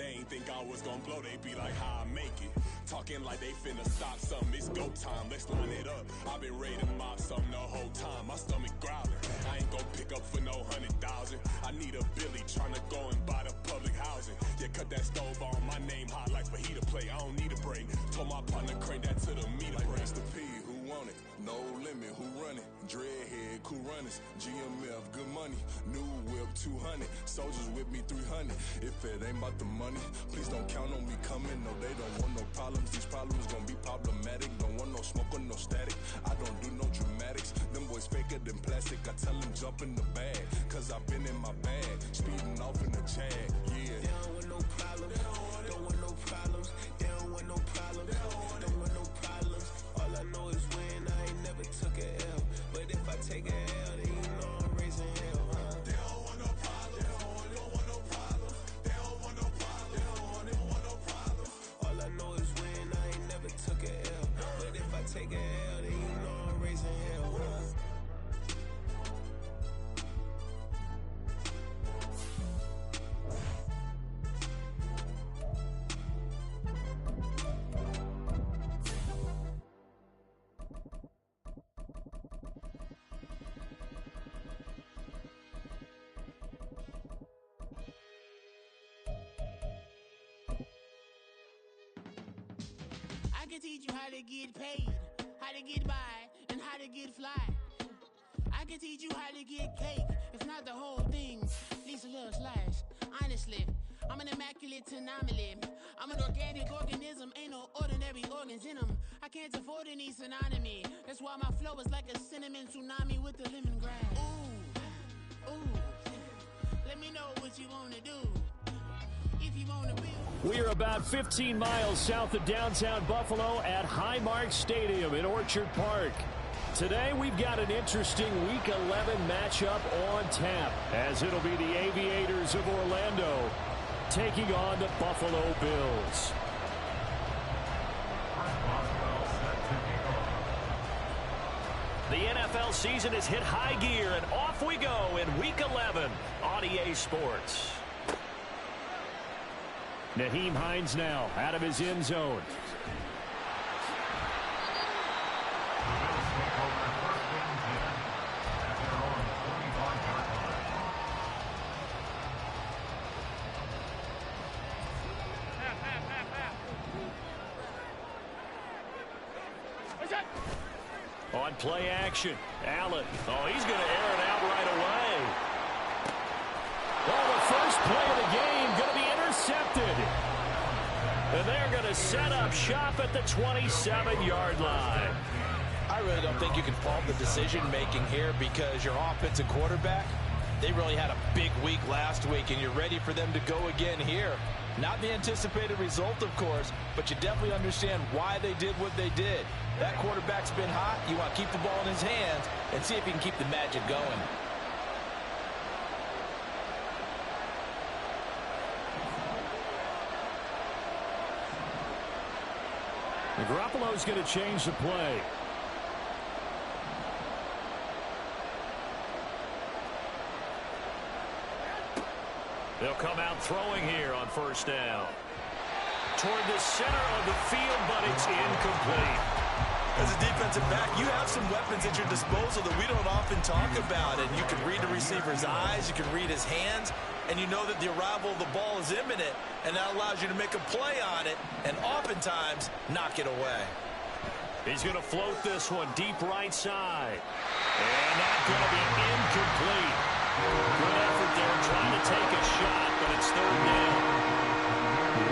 They ain't think I was gonna blow, they be like, how I make it. Talking like they finna stop something, it's go time, let's line it up. I've been ready to mob something the whole time, my stomach growling. I ain't gon' pick up for no 100,000. I need a Billy tryna go and buy the public housing. Yeah, cut that stove on, my name hot like fajita plate. I don't need a break. Told my partner crank that to the meter break. Mr. P, who want it? No limit, who run it? Dreadhead, cool runners. GMF, good money. New whip, 200. Soldiers with me, 300. If it ain't about the money, please don't count on me coming. No, they don't want no problems. These problems gon' be problematic. Don't want no smoke or no static. I don't do no dramatics. Them boys faker than plastic. I tell them jump in the bag, cause I've been in my bag. Speeding off in the Jag, yeah. They don't want no problems. Don't want no problems. They don't want no problems. Don't want no problems. All I know is win. I ain't never took a L. But if I take a L, then you know I'm raising hell, huh? They don't want no problems. They don't want no problems. They don't want no problems. They don't want no problems. All I know is win. I ain't never took a L. But if I take a L, then you know I'm raising hell, huh? I can teach you how to get paid, how to get by, and how to get fly. I can teach you how to get cake, if not the whole thing, at least a little slice. Honestly, I'm an immaculate anomaly. I'm an organic organism, ain't no ordinary organs in them. I can't afford any synonymy. That's why my flow is like a cinnamon tsunami with the lemongrass. Ooh, ooh, let me know what you wanna do. If you wanna build. We are about 15 miles south of downtown Buffalo at Highmark Stadium in Orchard Park. Today we've got an interesting Week 11 matchup on tap, as it'll be the Aviators of Orlando taking on the Buffalo Bills. The NFL season has hit high gear, and off we go in Week 11 on EA Sports. Nyheim Hines now out of his end zone. On play action, Allen. Oh, he's going to air it out right away. Well, the first play of the game going to be intercepted. And they're going to set up shop at the 27-yard line. I really don't think you can fault the decision-making here, because your offensive quarterback, they really had a big week last week, and you're ready for them to go again here. Not the anticipated result, of course, but you definitely understand why they did what they did. That quarterback's been hot. You want to keep the ball in his hands and see if he can keep the magic going. Garoppolo's going to change the play. They'll come out throwing here on first down. Toward the center of the field, but it's incomplete. As a defensive back, you have some weapons at your disposal that we don't often talk about. And you can read the receiver's eyes, you can read his hands, and you know that the arrival of the ball is imminent, and that allows you to make a play on it and oftentimes knock it away. He's going to float this one deep right side. And that's going to be incomplete. Good effort there trying to take a shot, but it's third down.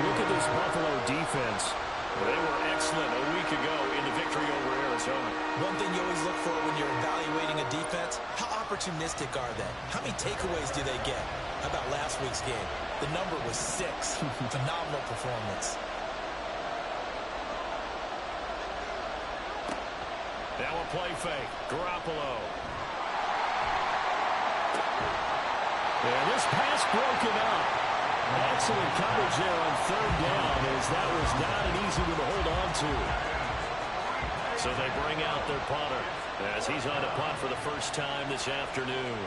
Look at this Buffalo defense. They were excellent a week ago in the victory over Arizona. One thing you always look for when you're evaluating a defense, how opportunistic are they? How many takeaways do they get? How about last week's game? The number was 6. Phenomenal performance. Now a play fake. Garoppolo. And this pass broken up. Excellent coverage there on third down, as that was not an easy one to hold on to. So they bring out their punter as he's on a punt for the first time this afternoon.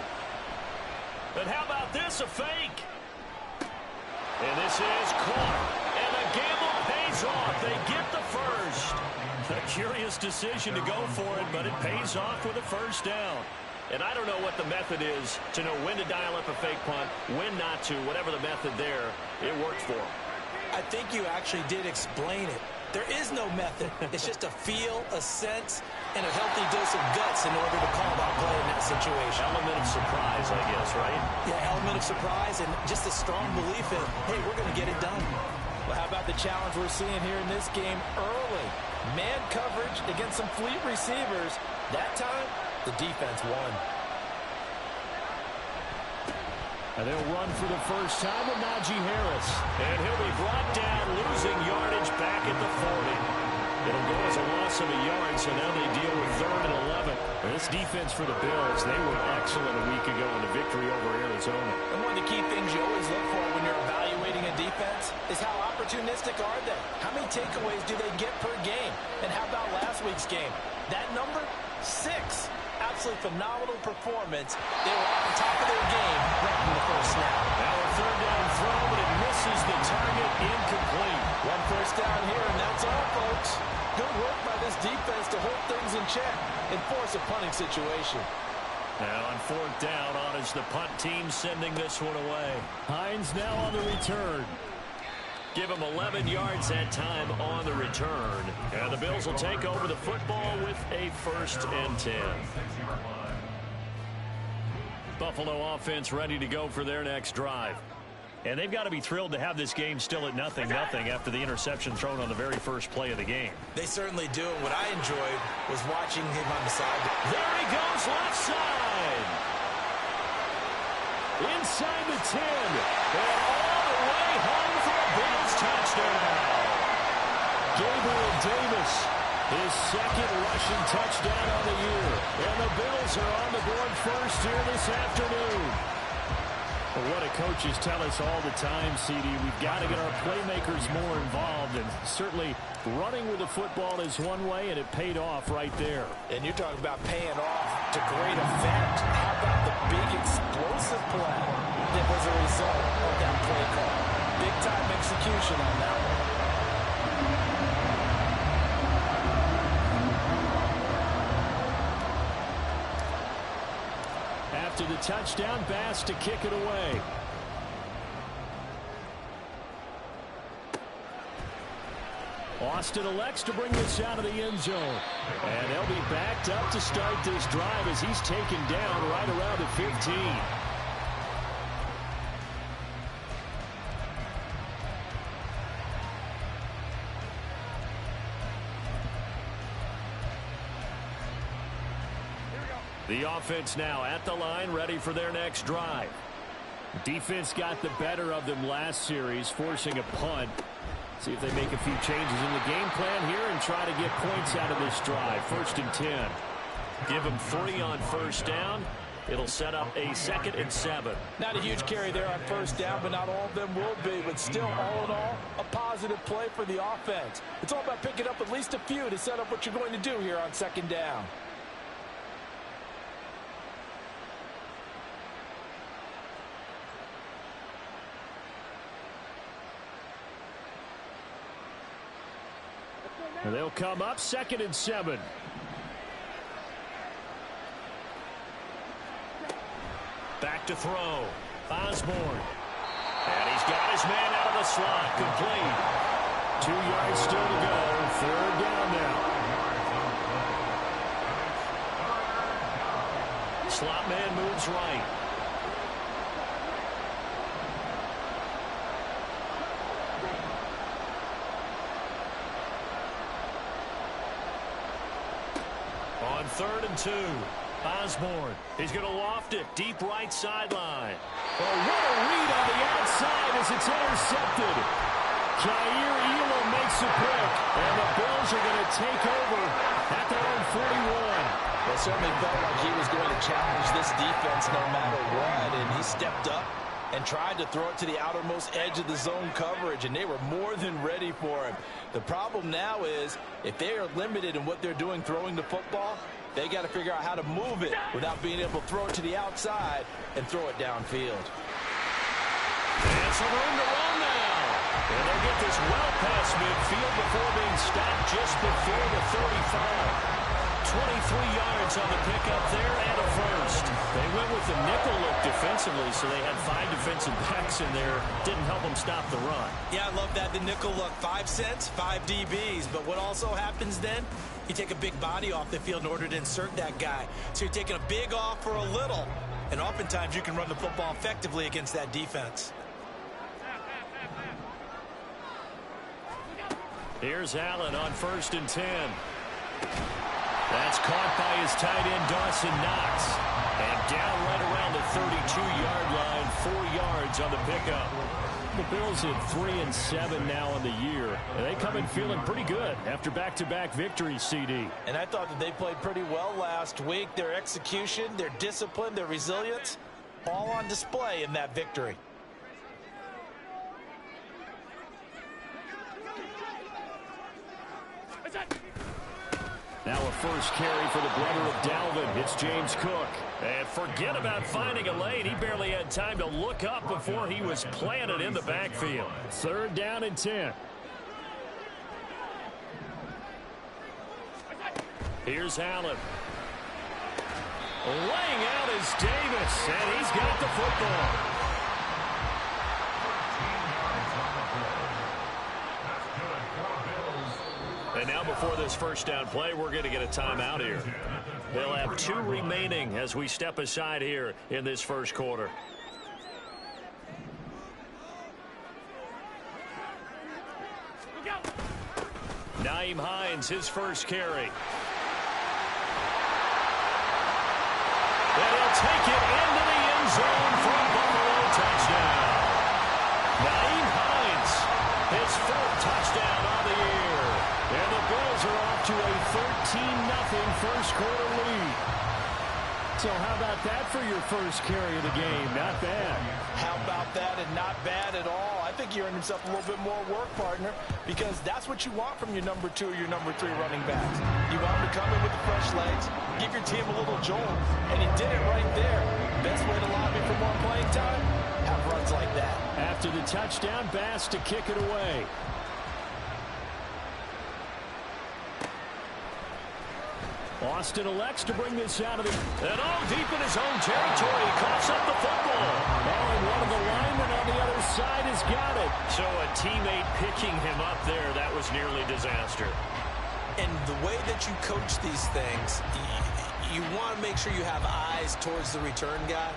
And how about this, a fake? And this is caught. And the gamble pays off. They get the first. A curious decision to go for it, but it pays off with a first down. And I don't know what the method is to know when to dial up a fake punt, when not to. Whatever the method there, it worked for him. I think you actually did explain it. There is no method. It's just a feel, a sense, and a healthy dose of guts in order to call that play in that situation. Element of surprise, I guess, right? Yeah, element of surprise and just a strong belief in, hey, we're going to get it done. Well, how about the challenge we're seeing here in this game early? Man coverage against some fleet receivers. That time, the defense won. And they'll run for the first time with Najee Harris. And he'll be brought down, losing yardage back at the 40. It'll go as a loss of a yard, so now they deal with 3rd and 11. And this defense for the Bills, they were excellent a week ago in the victory over Arizona. And one of the key things you always look for when you're evaluating a defense is how opportunistic are they? How many takeaways do they get per game? And how about last week's game? That number? 6. Absolutely phenomenal performance. They were on top of their game right from the first snap. Now a 3rd down throw, but it misses the target, incomplete. One first down here, and that's all, folks. Good work by this defense to hold things in check and force a punting situation. Now on 4th down, on is the punt team sending this one away. Hines now on the return. Give him 11 yards that time on the return. And the Bills will take over the football with a 1st and 10. Buffalo offense ready to go for their next drive. And they've got to be thrilled to have this game still at 0-0 after the interception thrown on the very first play of the game. They certainly do. And what I enjoyed was watching him on the side. There he goes, left side. Inside the 10. And all the way home for a Bills touchdown. Gabriel Davis, his 2nd rushing touchdown on the year. And the Bills are on the board first here this afternoon. Well, what do coaches tell us all the time, CD? We've got to get our playmakers more involved, and certainly running with the football is one way, and it paid off right there. And you're talking about paying off to great effect. How about the big explosive play that was a result of that play call? Big-time execution on that one. After the touchdown, Bass to kick it away. Austin elects to bring this out of the end zone. And they'll be backed up to start this drive as he's taken down right around the 15. The offense now at the line, ready for their next drive. Defense got the better of them last series, forcing a punt. See if they make a few changes in the game plan here and try to get points out of this drive. 1st and 10. Give them 3 on 1st down. It'll set up a 2nd and 7. Not a huge carry there on 1st down, but not all of them will be. But still, all in all, a positive play for the offense. It's all about picking up at least a few to set up what you're going to do here on 2nd down. And they'll come up 2nd and 7. Back to throw. Osborne. And he's got his man out of the slot. Complete. 2 yards still to go. 3rd down now. Slot man moves right. On 3rd and 2, Osborne. He's going to loft it deep right sideline. Oh, what a read on the outside as it's intercepted. Jair Elam makes a pick, and the Bills are going to take over at their own 41. It certainly felt like he was going to challenge this defense no matter what, and he stepped up and tried to throw it to the outermost edge of the zone coverage, and they were more than ready for him. The problem now is if they are limited in what they're doing throwing the football, they got to figure out how to move it without being able to throw it to the outside and throw it downfield. And some room to run now. And they'll get this well past midfield before being stopped just before the 35. 23 yards on the pickup there and a first. They went with the nickel look defensively, so they had 5 defensive backs in there. Didn't help them stop the run. Yeah, I love that, the nickel look. 5 cents, 5 DBs. But what also happens then, you take a big body off the field in order to insert that guy. So you're taking a big off for a little. And oftentimes you can run the football effectively against that defense. Here's Allen on 1st and 10. That's caught by his tight end, Dawson Knox. And down right around the 32-yard line, 4 yards on the pickup. The Bills at 3-7 now on the year. And they come in feeling pretty good after back-to-back victories, CD. And I thought that they played pretty well last week. Their execution, their discipline, their resilience, all on display in that victory. Now a first carry for the brother of Dalvin. It's James Cook. And forget about finding a lane. He barely had time to look up before he was planted in the backfield. 3rd down and 10. Here's Allen. Laying out is Davis, and he's got the football. And now before this first down play, we're going to get a timeout here. They'll have 2 remaining as we step aside here in this first quarter. Nyheim Hines, his first carry. And he'll take it into the end zone for a Buffalo touchdown. Nyheim Hines, his 4th touchdown on the year. And the Bills are off to a 13-0 first quarter lead. So how about that for your first carry of the game? Not bad. How about that, and not bad at all. I think he earned himself a little bit more work, partner, because that's what you want from your number 2 or your number 3 running backs. You want him to come in with the fresh legs, give your team a little jolt, and he did it right there. Best way to lobby for more playing time? Have runs like that. After the touchdown, Bass to kick it away. Austin elects to bring this out of the... And all deep in his own territory, he coughs up the football. Oh, and one of the linemen on the other side has got it. So a teammate picking him up there, that was nearly disaster. And the way that you coach these things, you want to make sure you have eyes towards the return guy,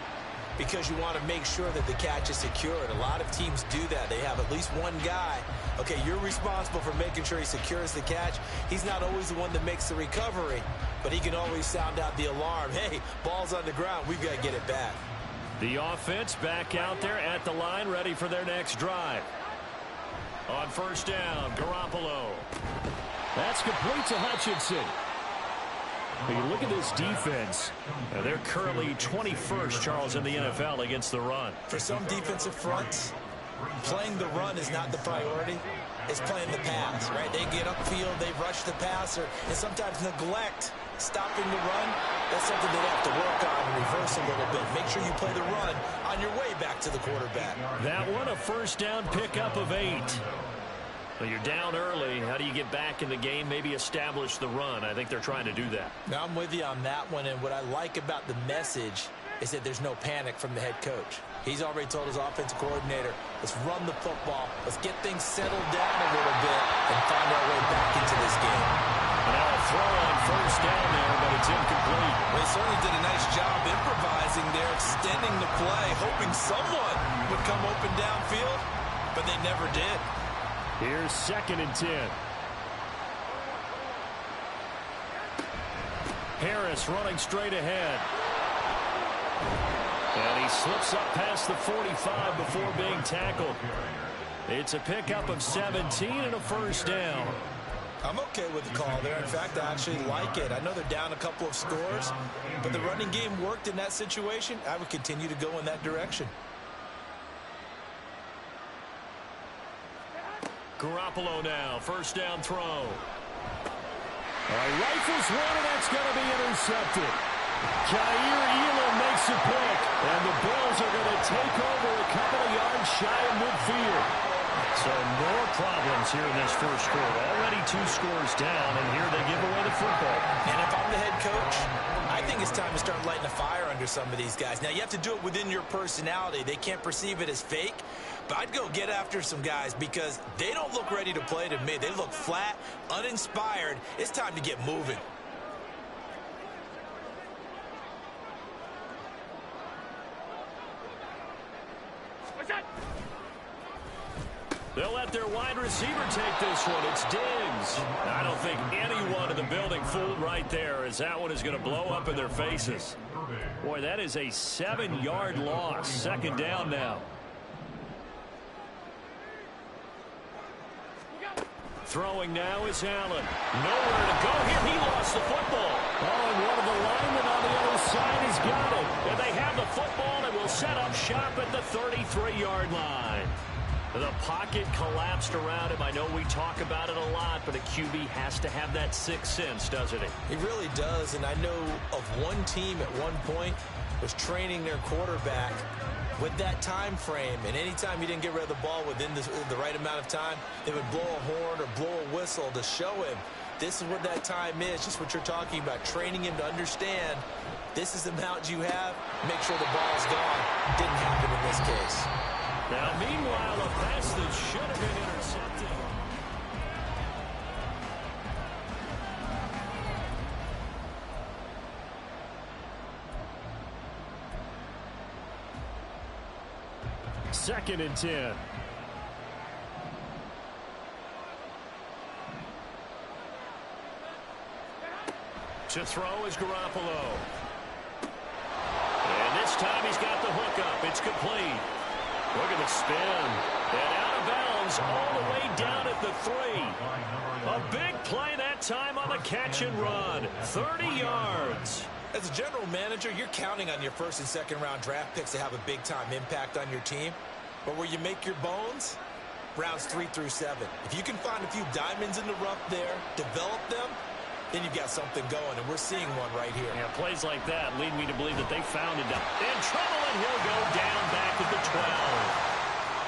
because you want to make sure that the catch is secured. A lot of teams do that. They have at least one guy. Okay, you're responsible for making sure he secures the catch. He's not always the one that makes the recovery, but he can always sound out the alarm. Hey, ball's on the ground. We've got to get it back. The offense back out there at the line, ready for their next drive. On 1st down, Garoppolo. That's complete to Hutchinson. When you look at this defense, they're currently 21st, Charles, in the NFL against the run. For some defensive fronts, playing the run is not the priority. It's playing the pass, right? They get upfield, they rush the passer, and sometimes neglect stopping the run. That's something they have to work on and reverse a little bit. Make sure you play the run on your way back to the quarterback. That one, a 1st down pickup of 8. Well, you're down early. How do you get back in the game? Maybe establish the run. I think they're trying to do that. Now, I'm with you on that one, and what I like about the message is that there's no panic from the head coach. He's already told his offensive coordinator, let's run the football, let's get things settled down a little bit, and find our way back into this game. And now a throw on 1st down there, but it's incomplete. They certainly did a nice job improvising there, extending the play, hoping someone would come open downfield, but they never did. Here's 2nd and 10. Harris running straight ahead. And he slips up past the 45 before being tackled. It's a pickup of 17 and a 1st down. I'm okay with the call there. In fact, I actually like it. I know they're down a couple of scores, but the running game worked in that situation. I would continue to go in that direction. Garoppolo now, 1st down throw. Rifles one, and that's going to be intercepted. Jair Elam makes a pick, and the Bills are going to take over a couple of yards shy of midfield. So more problems here in this first quarter. Already 2 scores down, and here they give away the football. And if I'm the head coach, I think it's time to start lighting a fire under some of these guys. Now, you have to do it within your personality. They can't perceive it as fake. But I'd go get after some guys because they don't look ready to play to me. They look flat, uninspired. It's time to get moving. They'll let their wide receiver take this one. It's Diggs. I don't think anyone in the building fooled right there, as that one is going to blow up in their faces. Boy, that is a 7-yard loss. Second down now. Throwing now is Allen. Nowhere to go here. He lost the football. Oh, and one of the linemen on the other side has got it. And they have the football and will set up shop at the 33-yard line. The pocket collapsed around him. I know we talk about it a lot, but a QB has to have that sixth sense, doesn't he? He really does, and I know of one team at one point was training their quarterback with that time frame, and anytime he didn't get rid of the ball within the right amount of time, they would blow a horn or blow a whistle to show him this is what that time is, just what you're talking about, training him to understand this is the amount you have, make sure the ball's gone. Didn't happen in this case. Now, meanwhile, a pass that should have been intercepted. Second and 10. To throw is Garoppolo. And this time he's got the hook up. It's complete. Look at the spin. And out of bounds all the way down at the 3. A big play that time on the catch and run. 30 yards. As a general manager, you're counting on your first and second round draft picks to have a big-time impact on your team. But where you make your bones, rounds 3 through 7. If you can find a few diamonds in the rough there, develop them, then you've got something going, and we're seeing one right here. Yeah, plays like that lead me to believe that they found it. In trouble, and he'll go down back at the 12.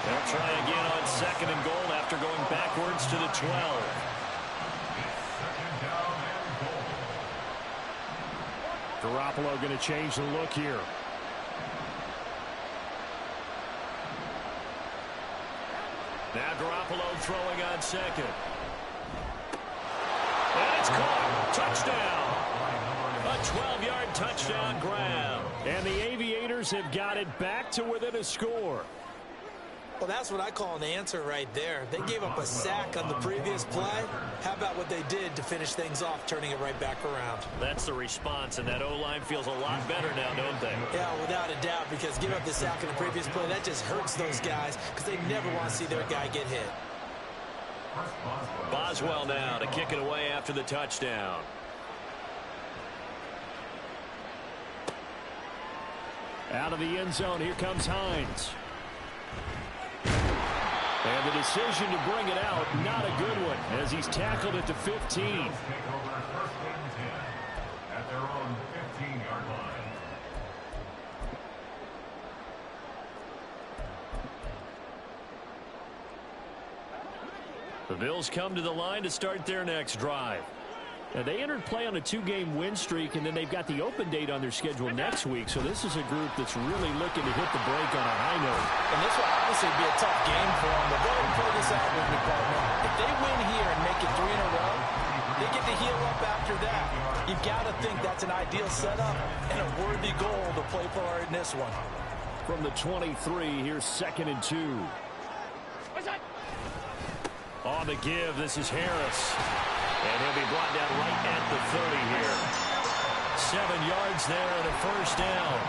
They'll try again on second and goal after going backwards to the 12. Garoppolo going to change the look here. Now Garoppolo throwing on second. And it's caught. Touchdown. A 12-yard touchdown grab. And the Aviators have got it back to within a score. Well, that's what I call an answer right there. They gave up a sack on the previous play. How about what they did to finish things off, turning it right back around? That's the response, and that O-line feels a lot better now, don't they? Yeah, without a doubt, because giving up the sack in the previous play, that just hurts those guys because they never want to see their guy get hit. Boswell now to kick it away after the touchdown. Out of the end zone, here comes Hines. And the decision to bring it out, not a good one, as he's tackled at the 15. At their own 15-yard line. The Bills come to the line to start their next drive. Now, they entered play on a 2-game win streak, and then they've got the open date on their schedule next week. So this is a group that's really looking to hit the break on a high note. And this will obviously be a tough game for them. But go ahead and play this out with me, partner. If they win here and make it 3 in a row, they get to heal up after that. You've got to think that's an ideal setup and a worthy goal to play for in this one. From the 23, here's second and 2. On the give, this is Harris. And he'll be brought down right at the 30 here. 7 yards there and a first down.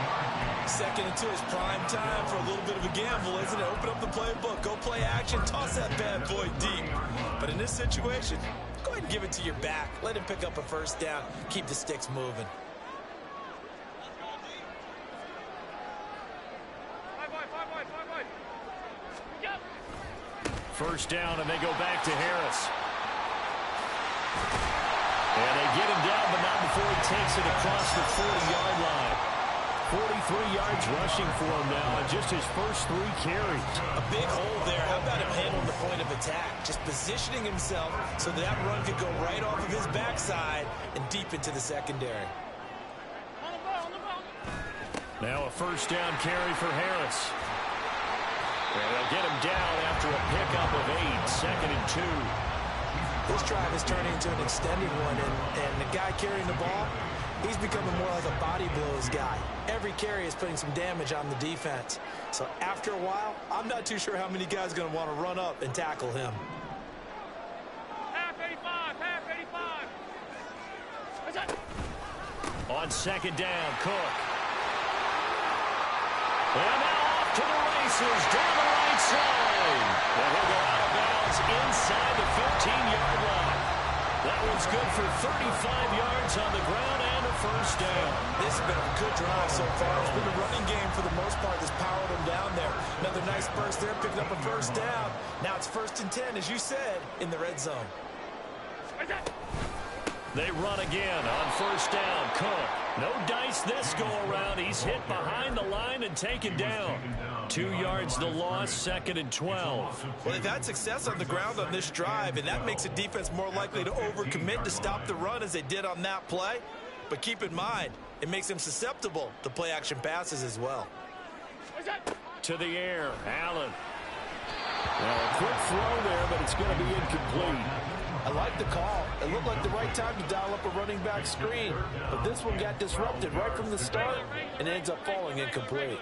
Second and 2 is prime time for a little bit of a gamble, isn't it? Open up the playbook, go play action, toss that bad boy deep. But in this situation, go ahead and give it to your back. Let him pick up a first down. Keep the sticks moving. First down, and they go back to Harris. And they get him down, but not before he takes it across the 40-yard line. 43 yards rushing for him now on just his first 3 carries. A big hole there. How about him handling the point of attack? Just positioning himself so that run could go right off of his backside and deep into the secondary. Now a first down carry for Harris. And they'll get him down after a pickup of 8, 2nd and 2. This drive is turning into an extended one, and the guy carrying the ball, he's becoming more like a body blows guy. Every carry is putting some damage on the defense. So after a while, I'm not too sure how many guys are going to want to run up and tackle him. Half 85, half 85. On 2nd down, Cook. And now off to the races down the right side. And he'll go out of bounds inside the 15-yard line. That one's good for 35 yards on the ground and a first down. This has been a good drive so far. It's been a running game for the most part that's powered them down there. Another nice burst there, picking up a first down. Now it's 1st and 10, as you said, in the red zone. They run again on 1st down. Cook. No dice this go-around. He's hit behind the line and taken down. 2 yards the loss, 2nd and 12. Well, they've had success on the ground on this drive, and that makes a defense more likely to overcommit to stop the run as they did on that play. But keep in mind, it makes them susceptible to play-action passes as well. To the air, Allen. Well, a quick throw there, but it's going to be incomplete. I like the call. It looked like the right time to dial up a running back screen. But this one got disrupted right from the start and ends up falling incomplete.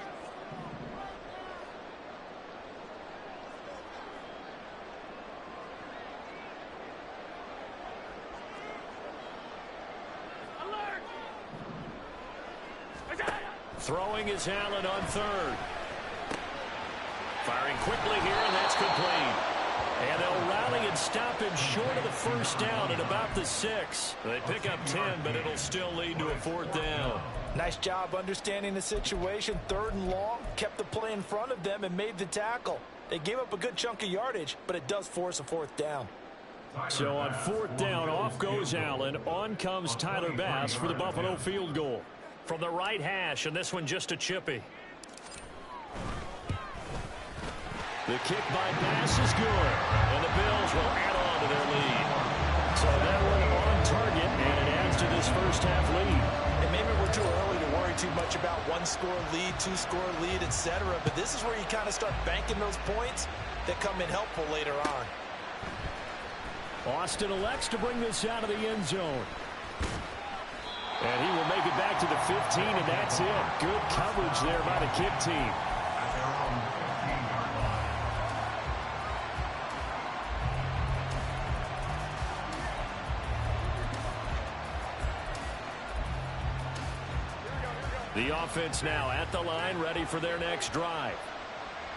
Throwing is Allen on 3rd. Firing quickly here, and that's complete. And they'll rally and stop him short of the first down at about the 6. They pick up 10, but it'll still lead to a 4th down. Nice job understanding the situation. 3rd and long, kept the play in front of them and made the tackle. They gave up a good chunk of yardage, but it does force a 4th down. So on 4th down, off goes Allen. On comes Tyler Bass for the Buffalo field goal. From the right hash, and this one just a chippy. The kick by Bass is good, and the Bills will add on to their lead. So that one on target, and it adds to this first half lead. And maybe we're too early to worry too much about 1-score lead, 2-score lead, etc. But this is where you kind of start banking those points that come in helpful later on. Austin elects to bring this out of the end zone. And he will make it back to the 15, and that's it. Good coverage there by the kick team. The offense now at the line, ready for their next drive.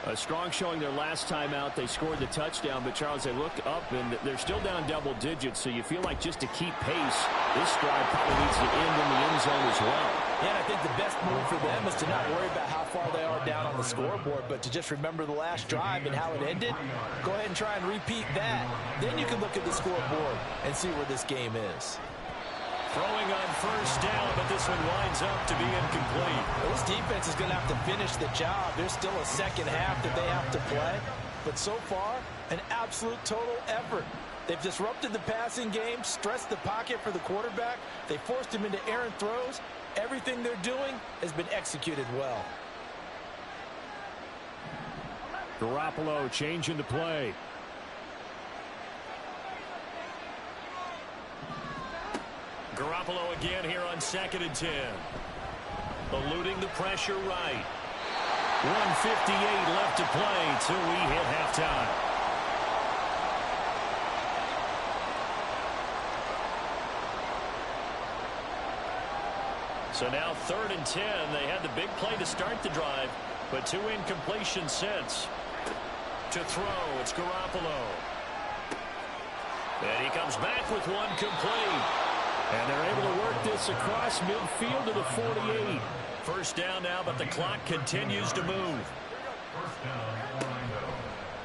A strong showing their last time out. They scored the touchdown, but, Charles, they look up, and they're still down double digits, so you feel like just to keep pace, this drive probably needs to end in the end zone as well. Yeah, and I think the best move for them is to not worry about how far they are down on the scoreboard, but to just remember the last drive and how it ended. Go ahead and try and repeat that. Then you can look at the scoreboard and see where this game is. Throwing on first down, but this one winds up to be incomplete. Well, this defense is going to have to finish the job. There's still a second half that they have to play. But so far, an absolute total effort. They've disrupted the passing game, stressed the pocket for the quarterback. They forced him into errant throws. Everything they're doing has been executed well. Garoppolo changing the play. Garoppolo again here on 2nd and 10. Eluding the pressure right. 1:58 left to play till we hit halftime. So now 3rd and 10. They had the big play to start the drive, but 2 incompletions since. To throw, it's Garoppolo. And he comes back with one complete. And they're able to work this across midfield to the 48. First down now, but the clock continues to move.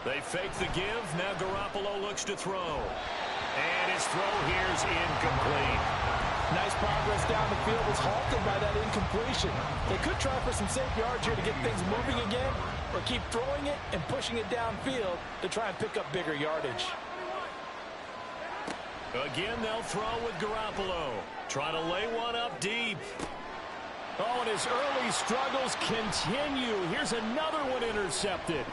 They fake the give. Now Garoppolo looks to throw. And his throw here's incomplete. Nice progress down the field was halted by that incompletion. They could try for some safe yards here to get things moving again, or keep throwing it and pushing it downfield to try and pick up bigger yardage. Again, they'll throw with Garoppolo. Trying to lay one up deep. Oh, and his early struggles continue. Here's another one intercepted.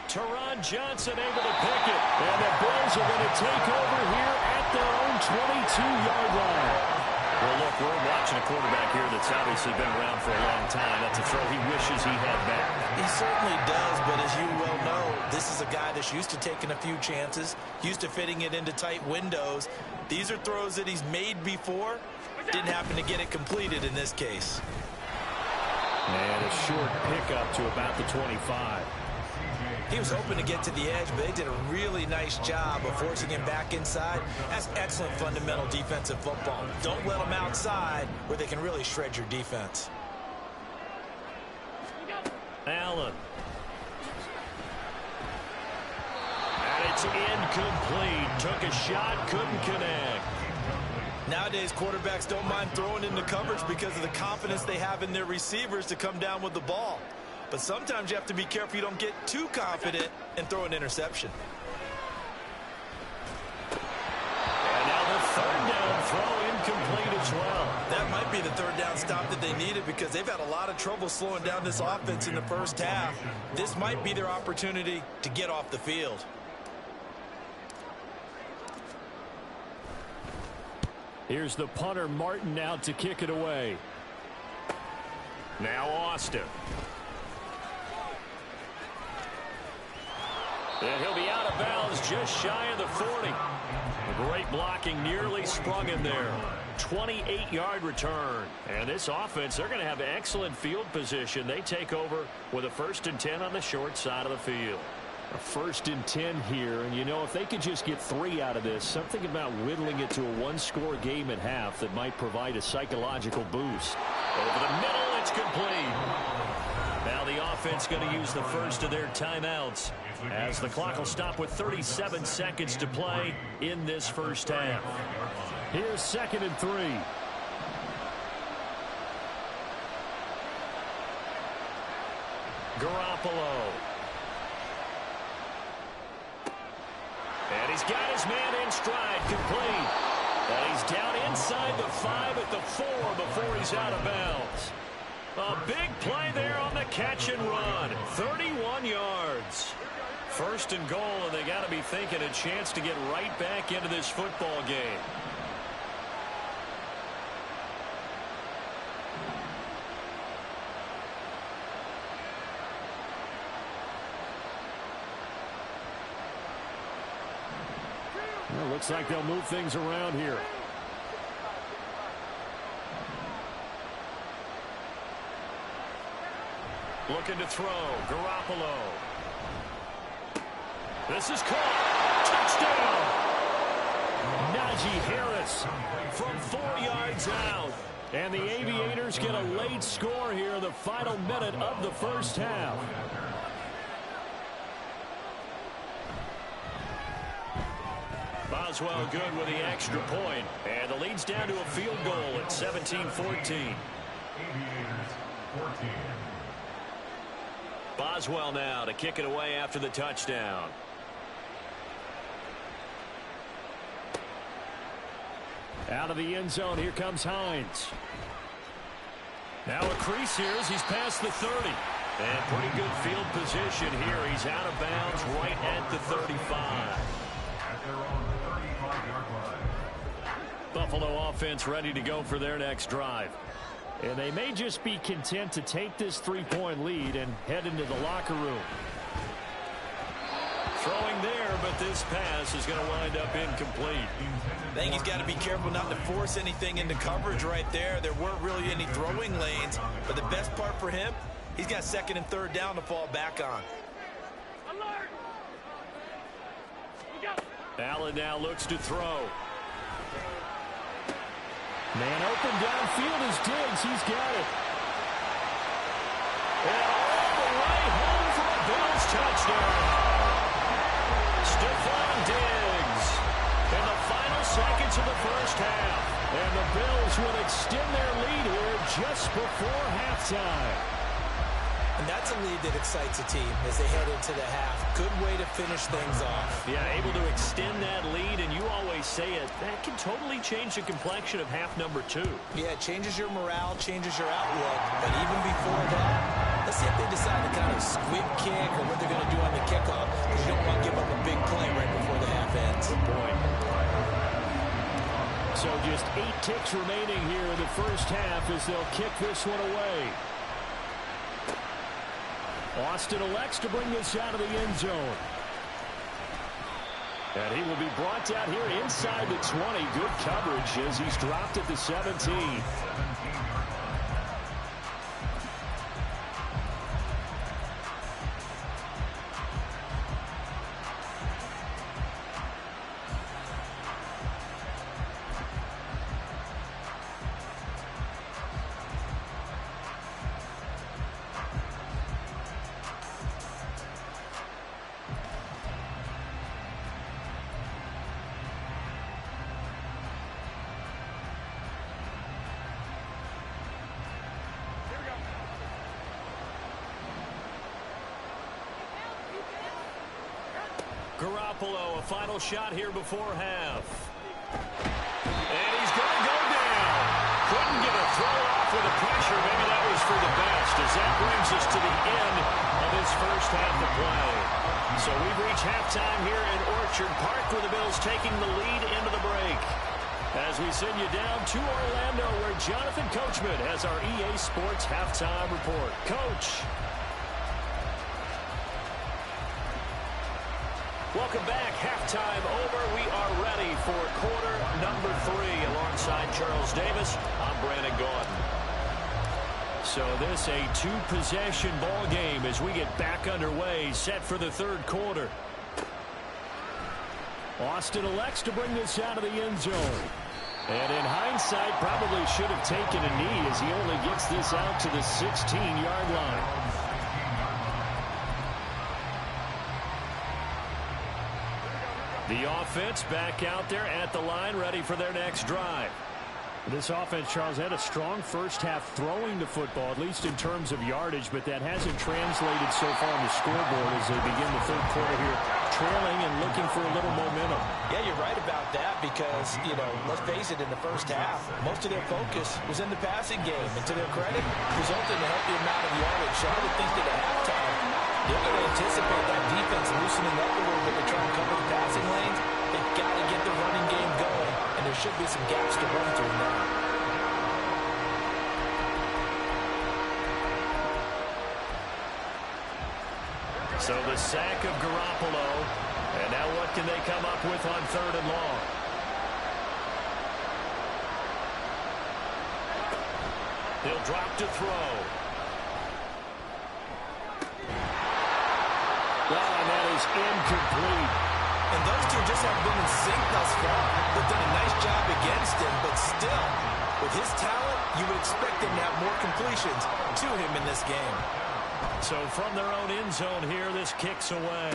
Teron Johnson able to pick it. And the Bills are going to take over here at their own 22-yard line. Well, look, we're watching a quarterback here that's obviously been around for a long time. That's a throw he wishes he had back. He certainly does, but as you well know, this is a guy that's used to taking a few chances, used to fitting it into tight windows. These are throws that he's made before. Didn't happen to get it completed in this case. And a short pickup to about the 25. He was hoping to get to the edge, but they did a really nice job of forcing him back inside. That's excellent fundamental defensive football. Don't let them outside where they can really shred your defense. Allen. And it's incomplete. Took a shot, couldn't connect. Nowadays, quarterbacks don't mind throwing into coverage because of the confidence they have in their receivers to come down with the ball. But sometimes you have to be careful you don't get too confident and throw an interception. And now the third down throw incomplete as well. That might be the third down stop that they needed because they've had a lot of trouble slowing down this offense in the first half. This might be their opportunity to get off the field. Here's the punter, Martin, out to kick it away. Now Austin. And he'll be out of bounds just shy of the 40. Great blocking, nearly sprung him there. 28-yard return. And this offense, they're going to have excellent field position. They take over with a 1st and 10 on the short side of the field. A 1st and 10 here, and you know, if they could just get 3 out of this, something about whittling it to a one-score game at half that might provide a psychological boost. Over the middle, it's complete. Now the offense going to use the first of their timeouts as the clock will stop with 37 seconds to play in this first half. Here's 2nd and 3. Garoppolo. And he's got his man in stride, complete. And he's down inside the 5 at the 4 before he's out of bounds. A big play there on the catch and run. 31 yards. 1st and goal, and they got to be thinking a chance to get right back into this football game. Well, looks like they'll move things around here. Looking to throw. Garoppolo. This is caught. Touchdown. Najee Harris from 4 yards out. And the Aviators get a late score here in the final minute of the first half. Boswell good with the extra point. And the lead's down to a field goal at 17-14. Boswell now to kick it away after the touchdown. Out of the end zone, here comes Hines. Now a crease here as he's past the 30. And pretty good field position here. He's out of bounds right at the 35. At their own 35-yard line. Buffalo offense ready to go for their next drive. And they may just be content to take this 3-point lead and head into the locker room. Throwing there, but this pass is going to wind up incomplete. I think he's got to be careful not to force anything into coverage right there. There weren't really any throwing lanes, but the best part for him, he's got 2nd and 3rd down to fall back on. Allen now looks to throw. Man open downfield is Diggs. He's got it. And all the way home for a Bills touchdown. Stephon Diggs in the final seconds of the first half. And And the Bills will extend their lead here just before halftime. And that's a lead that excites a team as they head into the half. Good way to finish things off. Yeah, able to extend that lead, and you always say it, that can totally change the complexion of half number 2. Yeah, it changes your morale, changes your outlook. But even before that, let's see if they decide to kind of squib kick or what they're going to do on the kickoff, because you don't want to give up a big play right before the half ends. Good point. So just 8 ticks remaining here in the first half as they'll kick this one away. Austin elects to bring this out of the end zone. And he will be brought down here inside the 20. Good coverage as he's dropped at the 17. Garoppolo, a final shot here before half. And he's going to go down. Couldn't get a throw off with the pressure. Maybe that was for the best, as that brings us to the end of this first half of play. So we've reached halftime here in Orchard Park with the Bills taking the lead into the break. As we send you down to Orlando, where Jonathan Coachman has our EA Sports halftime report. Coach. Welcome back. Halftime over. We are ready for quarter number 3. Alongside Charles Davis, I'm Brandon Gaudin. So this a 2-possession ball game as we get back underway, set for the third quarter. Austin elects to bring this out of the end zone. And in hindsight, probably should have taken a knee as he only gets this out to the 16-yard line. The offense back out there at the line, ready for their next drive. This offense, Charles, had a strong first half throwing the football, at least in terms of yardage, but that hasn't translated so far on the scoreboard as they begin the third quarter here, trailing and looking for a little momentum. Yeah, you're right about that because, let's face it, in the first half, most of their focus was in the passing game. And to their credit, resulted in a healthy amount of yardage. So I would think that at halftime, they're going to anticipate that defense loosening up a little bit to try and cover the passing lanes. They've got to get the running game going, and there should be some gaps to run through now. So the sack of Garoppolo, and now what can they come up with on 3rd and long? He'll drop to throw. Well, and that is incomplete. And those two just have been in sync thus far. They've done a nice job against him, but still, with his talent, you would expect him to have more completions to him in this game. So from their own end zone here, this kicks away.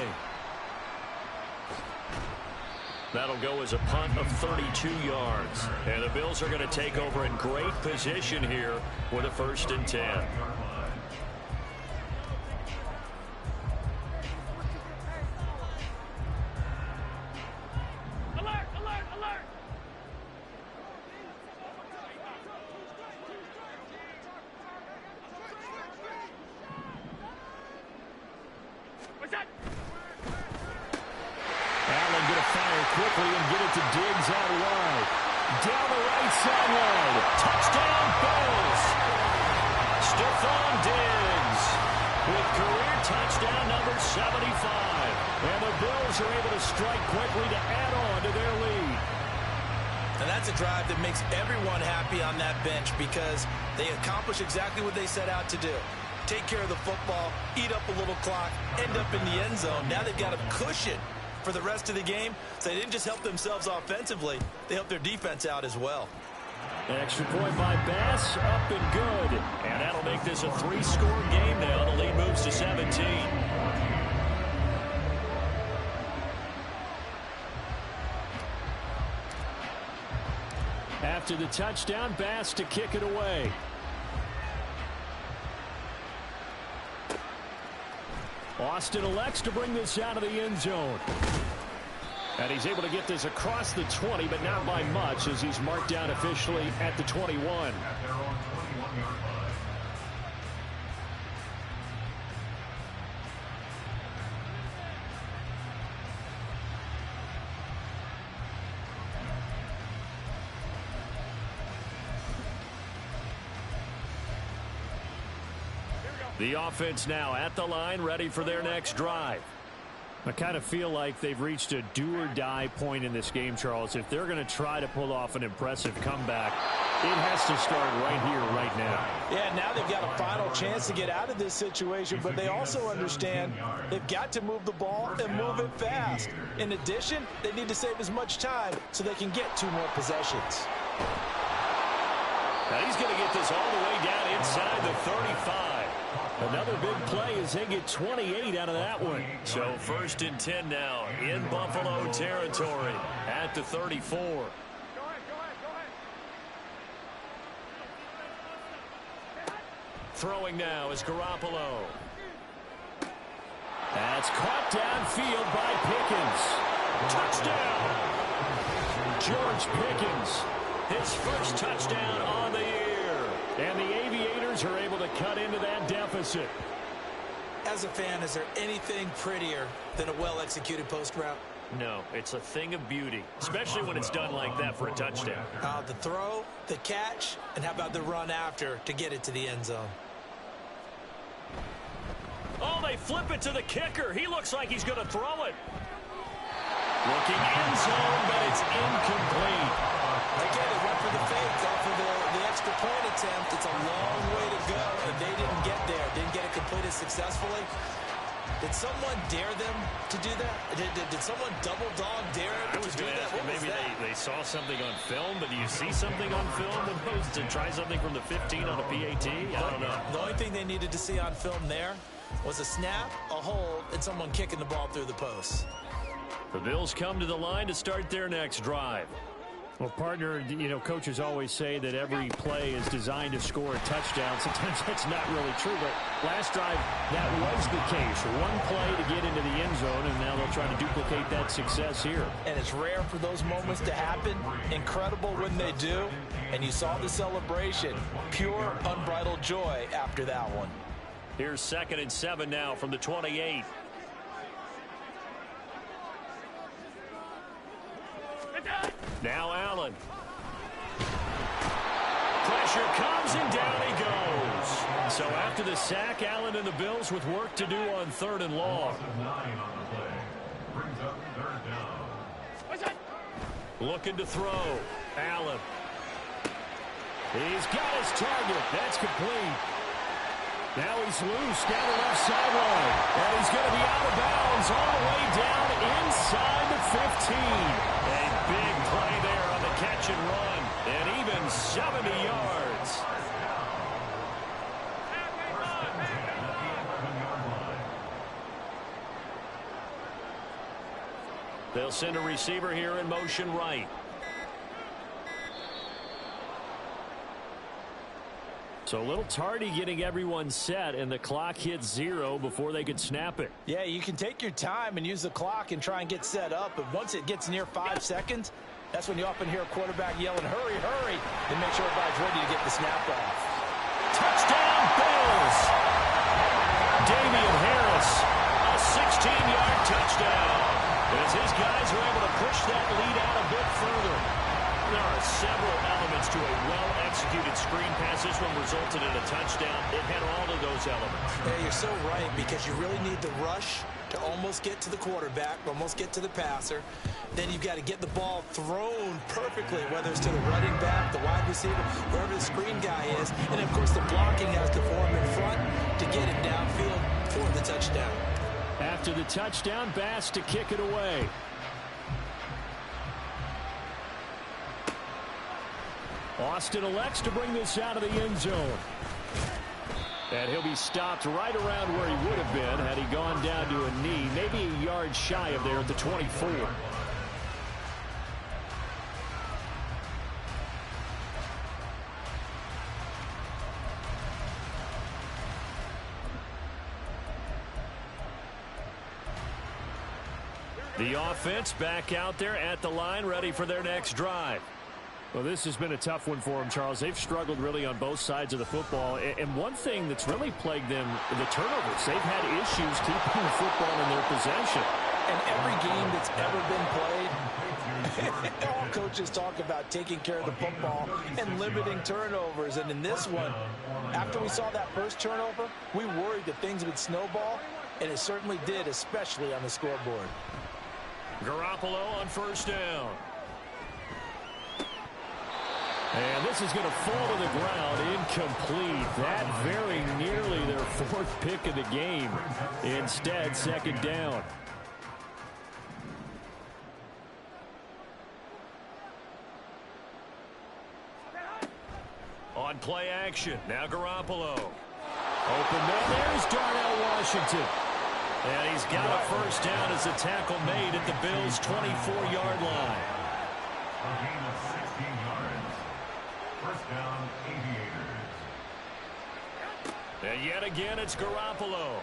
That'll go as a punt of 32 yards. And the Bills are going to take over in great position here with a 1st and 10. Alert, alert, alert! What's that? Allen going to fire quickly and get it to Diggs out wide. Down the right sideline. Touchdown, Bills. Stephon Diggs with career touchdown number 75. And the Bills are able to strike quickly to add on to their lead. And that's a drive that makes everyone happy on that bench because they accomplish exactly what they set out to do. Take care of the football, eat up a little clock, end up in the end zone. Now they've got a cushion for the rest of the game. So they didn't just help themselves offensively, they helped their defense out as well. An extra point by Bass, up and good. And that'll make this a 3-score game now. The lead moves to 17. After the touchdown, Bass to kick it away. Austin elects to bring this out of the end zone. And he's able to get this across the 20, but not by much, as he's marked down officially at the 21. At their own 21-yard line. The offense now at the line, ready for their next drive. I kind of feel like they've reached a do-or-die point in this game, Charles. If they're going to try to pull off an impressive comeback, it has to start right here, right now. Yeah, now they've got a final chance to get out of this situation, but they also understand they've got to move the ball and move it fast. In addition, they need to save as much time so they can get 2 more possessions. Now he's going to get this all the way down inside the 35. Another big play as they get 28 out of that one. So 1st and 10 now in Buffalo territory at the 34. Go ahead. Throwing now is Garoppolo. That's caught downfield by Pickens. Touchdown! George Pickens, his first touchdown on the year. And the Aviators are able to cut into that deficit. As a fan, is there anything prettier than a well-executed post route? No, it's a thing of beauty, especially when it's done like that for a touchdown. The throw, the catch, and how about the run after to get it to the end zone? Oh, they flip it to the kicker. He looks like he's going to throw it. Looking end zone, but it's incomplete. Again, they went for the fake off of the extra point attempt. It's a long way to go, and they didn't get there. Didn't get it completed successfully. Did someone dare them to do that? Did someone double dog dare them to do that? Maybe they saw something on film, but do you see something on film opposed to try something from the 15 on a PAT? I don't know. The only thing they needed to see on film there was a snap, a hold, and someone kicking the ball through the post. The Bills come to the line to start their next drive. Well, partner, you know, coaches always say that every play is designed to score a touchdown. Sometimes that's not really true, but last drive, that was the case. One play to get into the end zone, and now they'll try to duplicate that success here. And it's rare for those moments to happen. Incredible when they do. And you saw the celebration. Pure, unbridled joy after that one. Here's 2nd and 7 now from the 28. Now Allen. Pressure comes and down he goes. So after the sack, Allen and the Bills with work to do on 3rd and long. Looking to throw. Allen. He's got his target. That's complete. Now he's loose down the left sideline. And he's going to be out of bounds all the way down inside the 15. A big play there on the catch and run. And even 70 yards. They'll send a receiver here in motion right. So a little tardy getting everyone set, and the clock hits 0 before they could snap it. Yeah, you can take your time and use the clock and try and get set up, but once it gets near 5 seconds, that's when you often hear a quarterback yelling, hurry, hurry, and make sure everybody's ready to get the snap off. Touchdown, Bills! Damian Harris, a 16-yard touchdown. As his guys are able to push that lead out a bit further. There are several elements to a well-executed screen pass. This one resulted in a touchdown. It had all of those elements. Yeah, you're so right, because you really need the rush to almost get to the quarterback, almost get to the passer. Then you've got to get the ball thrown perfectly, whether it's to the running back, the wide receiver, wherever the screen guy is. And, of course, the blocking has to form in front to get it downfield for the touchdown. After the touchdown, Bass to kick it away. Austin elects to bring this out of the end zone. And he'll be stopped right around where he would have been had he gone down to a knee, maybe a yard shy of there at the 24. The offense back out there at the line, ready for their next drive. Well, this has been a tough one for them, Charles. They've struggled really on both sides of the football. And one thing that's really plagued them, the turnovers. They've had issues keeping the football in their possession. And every game that's ever been played, all coaches talk about taking care of the football and limiting turnovers. And in this one, after we saw that first turnover, we worried that things would snowball, and it certainly did, especially on the scoreboard. Garoppolo on first down. And this is going to fall to the ground, incomplete. That very nearly their fourth pick of the game. Instead, second down. On play action, now Garoppolo. Open man, there's Darnell Washington. And he's got a first down as a tackle made at the Bills' 24-yard line. A gain of 16 yards. First down, Aviators. And yet again, it's Garoppolo.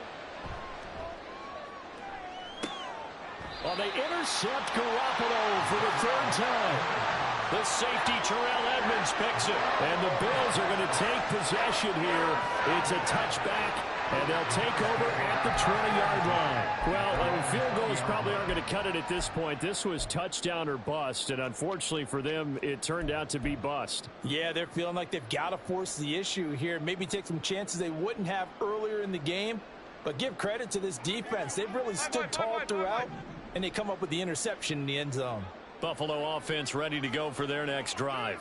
Well, they intercept Garoppolo for the third time. The safety, Terrell Edmonds, picks it. And the Bills are going to take possession here. It's a touchback, and they'll take over at the 20-yard line. Well, field goals probably aren't going to cut it at this point. This was touchdown or bust, and unfortunately for them, it turned out to be bust. Yeah, they're feeling like they've got to force the issue here, maybe take some chances they wouldn't have earlier in the game. But give credit to this defense. They've really stood tall throughout, and they come up with the interception in the end zone. Buffalo offense ready to go for their next drive.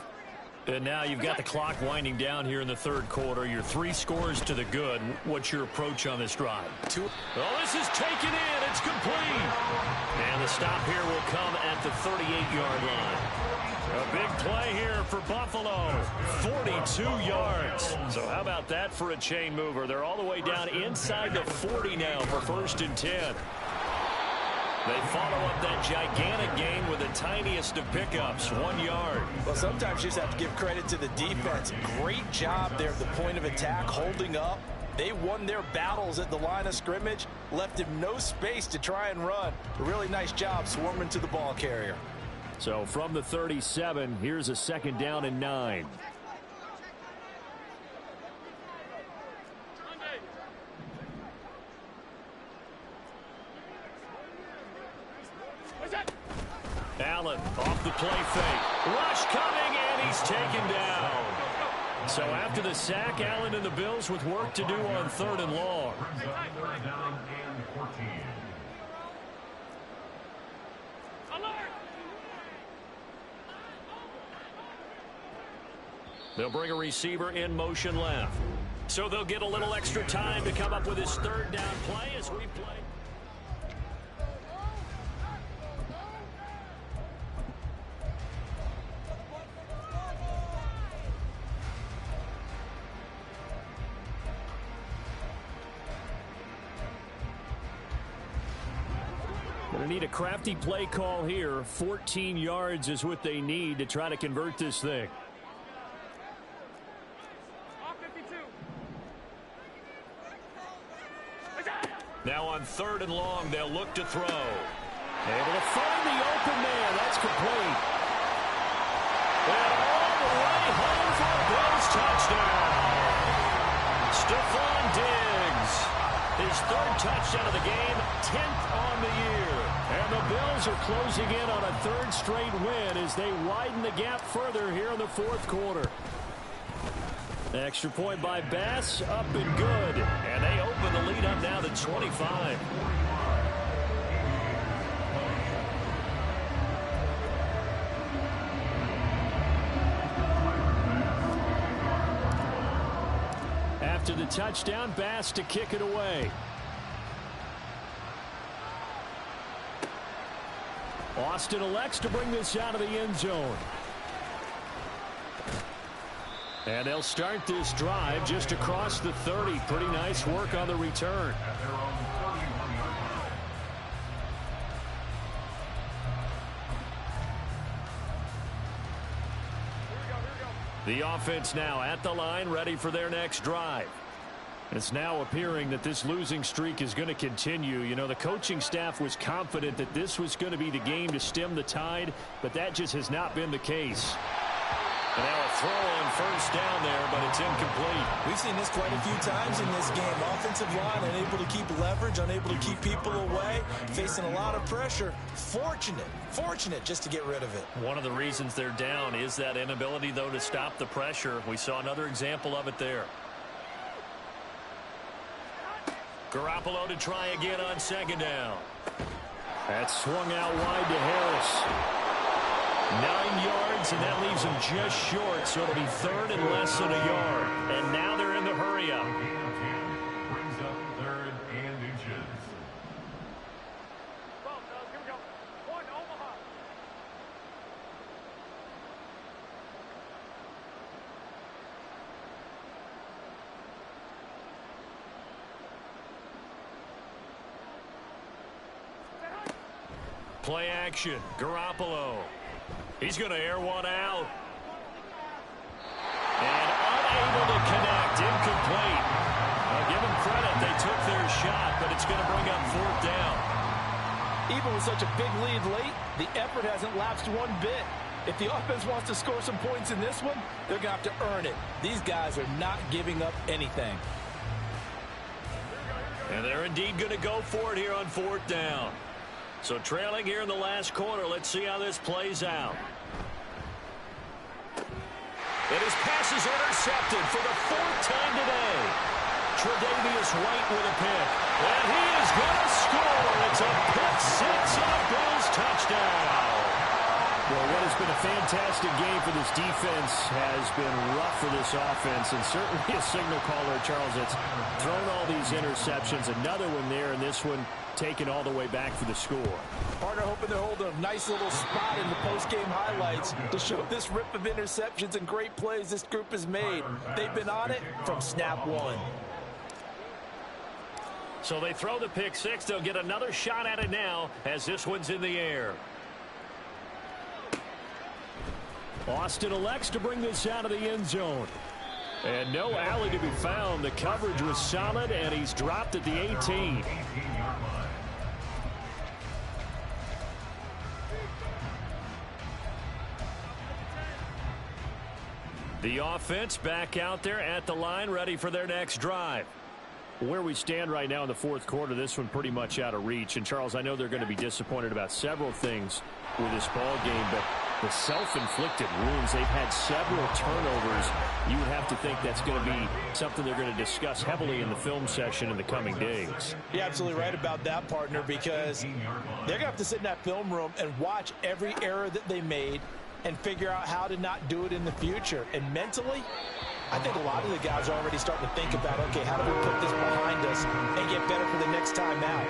And now you've got the clock winding down here in the third quarter. Your 3 scores to the good. What's your approach on this drive? Oh, this is taken in. It's complete. And the stop here will come at the 38-yard line. A big play here for Buffalo. 42 yards. So how about that for a chain mover? They're all the way down inside the 40 now for 1st and 10. They follow up that gigantic gain with the tiniest of pickups, 1 yard. Well, sometimes you just have to give credit to the defense. Great job there at the point of attack, holding up. They won their battles at the line of scrimmage, left him no space to try and run. A really nice job swarming to the ball carrier. So from the 37, here's a 2nd down and 9. Allen off the play fake. Rush coming, and he's taken down. So after the sack, Allen and the Bills with work to do on 3rd and long. Brings up 3rd down and 14. Alert! They'll bring a receiver in motion left. So they'll get a little extra time to come up with his 3rd down play as we play. Going to need a crafty play call here. 14 yards is what they need to try to convert this thing. Now on 3rd and long, they'll look to throw. Able to find the open man. That's complete. And all the way home for a Bills touchdown. Stephon Diggs. His 3rd touchdown of the game, 10th on the year. And the Bills are closing in on a 3rd straight win as they widen the gap further here in the 4th quarter. Extra point by Bass, up and good. And they open the lead up now to 25. After the touchdown, Bass to kick it away. Austin elects to bring this out of the end zone. And they'll start this drive just across the 30. Pretty nice work on the return. At their own 31-yard line. The offense now at the line, ready for their next drive. It's now appearing that this losing streak is going to continue. You know, the coaching staff was confident that this was going to be the game to stem the tide, but that just has not been the case. And now a throw on first down there, but it's incomplete. We've seen this quite a few times in this game. Offensive line unable to keep leverage, unable to keep people away, facing a lot of pressure. Fortunate just to get rid of it. One of the reasons they're down is that inability, though, to stop the pressure. We saw another example of it there. Garoppolo to try again on second down. That's swung out wide to Harris. 9 yards, and that leaves him just short, so it'll be third and less than a yard. And now they're in the hurry-up. Brings up third and inches. Here we go. One, Omaha. Play action. Garoppolo. He's going to air one out. And unable to connect. Incomplete. I'll give them credit. They took their shot, but it's going to bring up fourth down. Even with such a big lead late, the effort hasn't lapsed one bit. If the offense wants to score some points in this one, they're going to have to earn it. These guys are not giving up anything. And they're indeed going to go for it here on fourth down. So trailing here in the last quarter, let's see how this plays out. And his pass is intercepted for the fourth time today. Tre'Davious White with a pick. And he is going to score. It's a pick six and a Bills touchdown. Well, what has been a fantastic game for this defense has been rough for this offense, and certainly a signal caller, Charles, that's thrown all these interceptions. Another one there, and this one taken all the way back for the score. Partner hoping they're holding a nice little spot in the post-game highlights to show this rip of interceptions and great plays this group has made. They've been on it from snap one. So they throw the pick six. They'll get another shot at it now as this one's in the air. Austin elects to bring this out of the end zone. And no alley to be found. The coverage was solid, and he's dropped at the 18. The offense back out there at the line, ready for their next drive. Where we stand right now in the fourth quarter, this one pretty much out of reach. And, Charles, I know they're going to be disappointed about several things with this ball game, but the self-inflicted wounds, they've had several turnovers. You would have to think that's going to be something they're going to discuss heavily in the film session in the coming days. You're absolutely right about that, partner, because they're going to have to sit in that film room and watch every error that they made and figure out how to not do it in the future. And mentally, I think a lot of the guys are already starting to think about, okay, how do we put this behind us and get better for the next time out?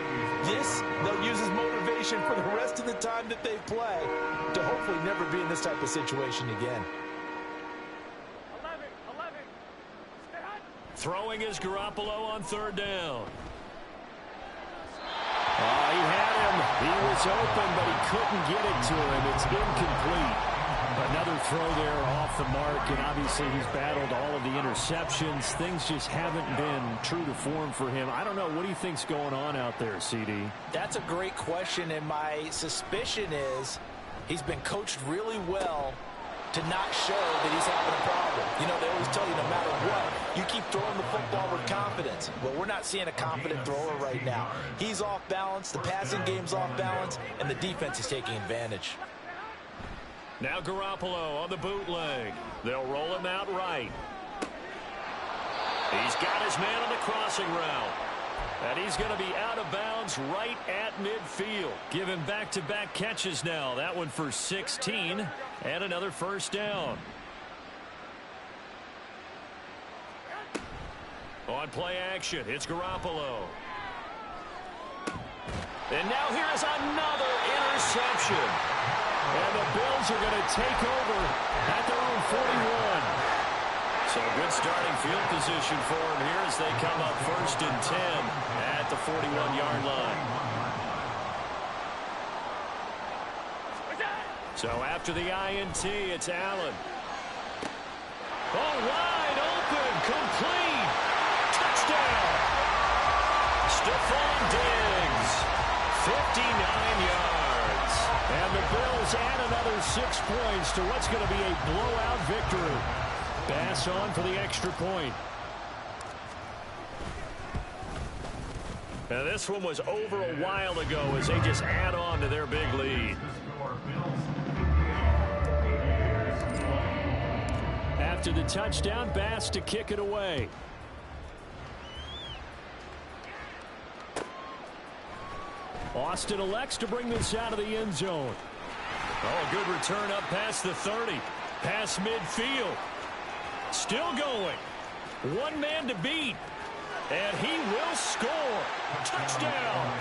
This, they'll use as motivation for the rest of the time that they play to hopefully never be in this type of situation again. 11. Throwing is Garoppolo on third down. He had him. He was open, but he couldn't get it to him. It's incomplete. Another throw there off the mark, and obviously he's battled all of the interceptions. Things just haven't been true to form for him. I don't know. What do you think's going on out there, CD? That's a great question, and my suspicion is he's been coached really well to not show that he's having a problem. You know, they always tell you no matter what, you keep throwing the football with confidence. Well, we're not seeing a confident thrower right now. He's off balance, the passing game's off balance, and the defense is taking advantage. Now Garoppolo on the bootleg. They'll roll him out right. He's got his man on the crossing route. And he's going to be out of bounds right at midfield. Give him back-to-back catches now. That one for 16 and another first down. On play action, it's Garoppolo. And now here is another interception. And the Bills are going to take over at their own 41. So good starting field position for them here as they come up 1st and 10 at the 41-yard line. So after the INT, it's Allen. Oh, wide open, complete. Touchdown. Stephon Diggs, 59 yards. And the Bills add another 6 points to what's going to be a blowout victory. Bass on for the extra point. Now this one was over a while ago as they just add on to their big lead. After the touchdown, Bass to kick it away. Austin elects to bring this out of the end zone. Oh, good return up past the 30. Past midfield. Still going. One man to beat. And he will score. Touchdown.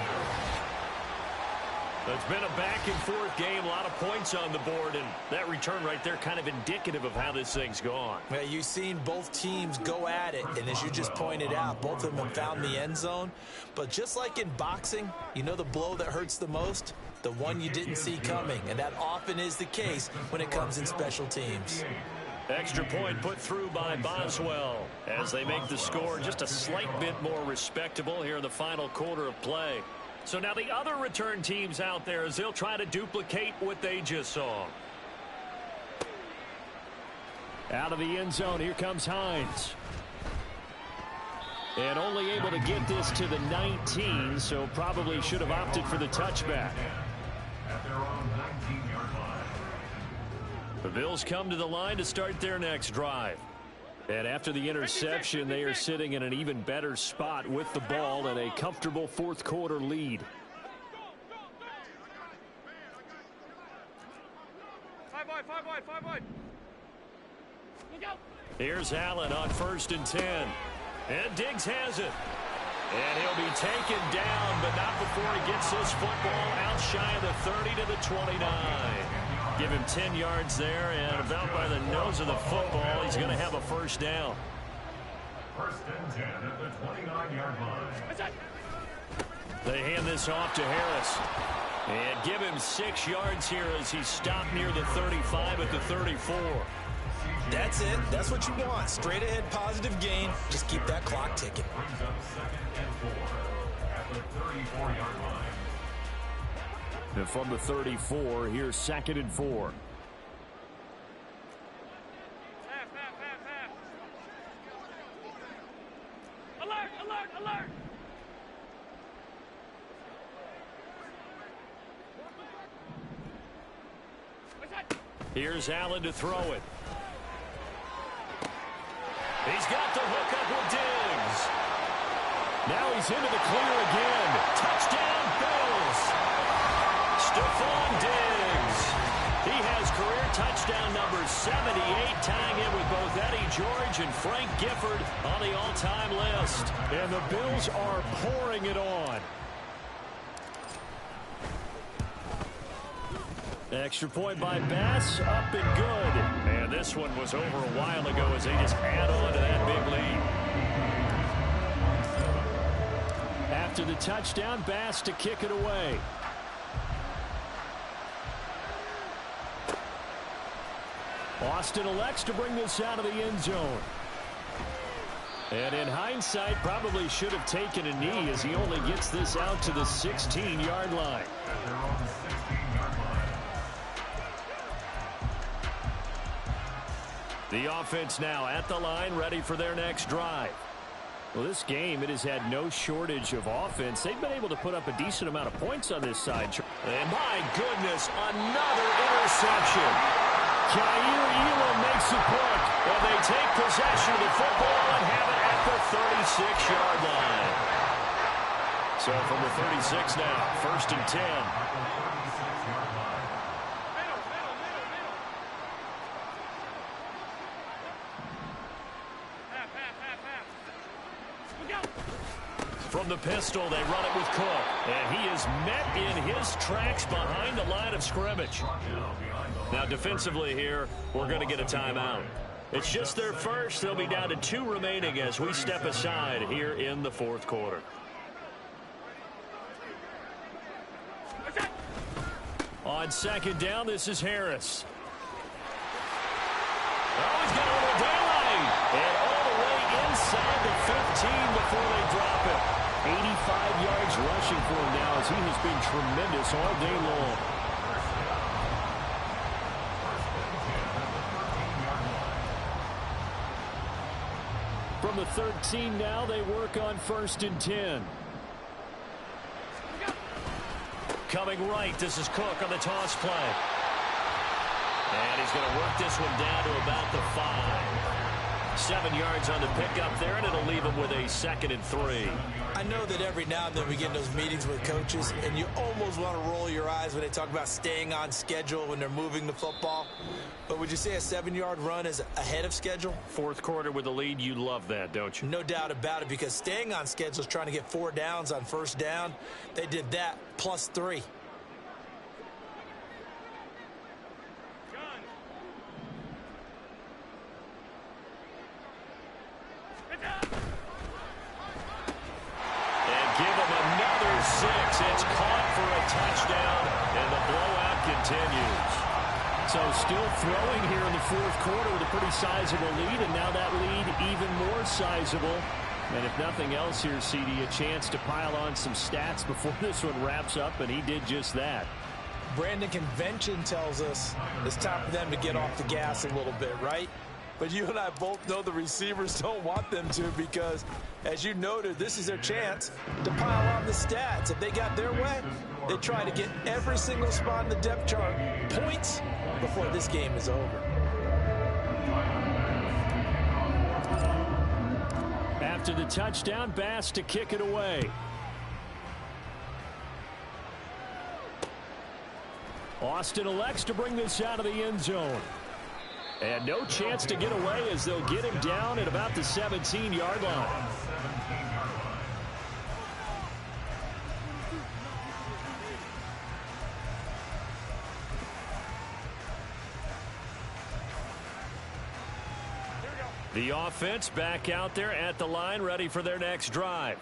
It's been a back-and-forth game, a lot of points on the board, and that return right there kind of indicative of how this thing's gone. Yeah, you've seen both teams go at it, and as you just pointed out, both of them have found the end zone. But just like in boxing, you know the blow that hurts the most? The one you didn't see coming, and that often is the case when it comes in special teams. Extra point put through by Boswell as they make the score just a slight bit more respectable here in the final quarter of play. So now the other return teams out there as they'll try to duplicate what they just saw. Out of the end zone, here comes Hines. And only able to get this to the 19, so probably should have opted for the touchback. At their own 19-yard line. The Bills come to the line to start their next drive. And after the interception, they are sitting in an even better spot with the ball and a comfortable fourth quarter lead. Five wide. Look out. Here's Allen on 1st and 10. And Diggs has it. And he'll be taken down, but not before he gets this football out shy of the 30 to the 29. Give him 10 yards there, and about by the nose of the football, he's going to have a first down. 1st and 10 at the 29-yard line. They hand this off to Harris. And give him 6 yards here as he's stopped near the 35 at the 34. That's it. That's what you want. Straight ahead positive gain. Just keep that clock ticking. Brings up 2nd and 4 at the 34-yard line. And from the 34, here's 2nd and 4. Pass. Alert. Here's Allen to throw it. He's got the hook up with Diggs. Now he's into the clear again. Touchdown, Bills. Stephon Diggs. He has career touchdown number 78, tying in with both Eddie George and Frank Gifford on the all-time list. And the Bills are pouring it on. Extra point by Bass, up and good. And this one was over a while ago as they just add on to that big lead. After the touchdown, Bass to kick it away. Austin elects to bring this out of the end zone. And in hindsight, probably should have taken a knee as he only gets this out to the 16-yard line. At their own 16-yard line. The offense now at the line, ready for their next drive. Well, this game, it has had no shortage of offense. They've been able to put up a decent amount of points on this side. And my goodness, another interception. Jair Elam makes it quick. And they take possession of the football and have it at the 36-yard line. So from the 36 now, 1st and 10. From the pistol, they run it with Cook. And he is met in his tracks behind the line of scrimmage. Now, defensively here, we're going to get a timeout. It's just their first. They'll be down to 2 remaining as we step aside here in the 4th quarter. On 2nd down, this is Harris. Oh, he's got a little daylight. And all the way inside the 15 before they drop it. 85 been tremendous all day long. From the 13 now, they work on 1st and 10. Coming right, this is Cook on the toss play. And he's going to work this one down to about the 5. 7 yards on the pickup there, and it'll leave him with a 2nd and 3. I know that every now and then we get in those meetings with coaches, and you almost want to roll your eyes when they talk about staying on schedule when they're moving the football. But would you say a 7-yard run is ahead of schedule? 4th quarter with the lead, you love that, don't you? No doubt about it, because staying on schedule is trying to get 4 downs on 1st down. They did that plus 3. It's caught for a touchdown, and the blowout continues. So still throwing here in the 4th quarter with a pretty sizable lead, and now that lead even more sizable. And if nothing else here, CD, a chance to pile on some stats before this one wraps up, and he did just that. Brandon, convention tells us it's time for them to get off the gas a little bit, right? But you and I both know the receivers don't want them to, because, as you noted, this is their chance to pile on the stats. If they got their way, they try to get every single spot in the depth chart points before this game is over. After the touchdown, Bass to kick it away. Austin elects to bring this out of the end zone. And no chance to get away as they'll get him down at about the 17-yard line. The offense back out there at the line, ready for their next drive.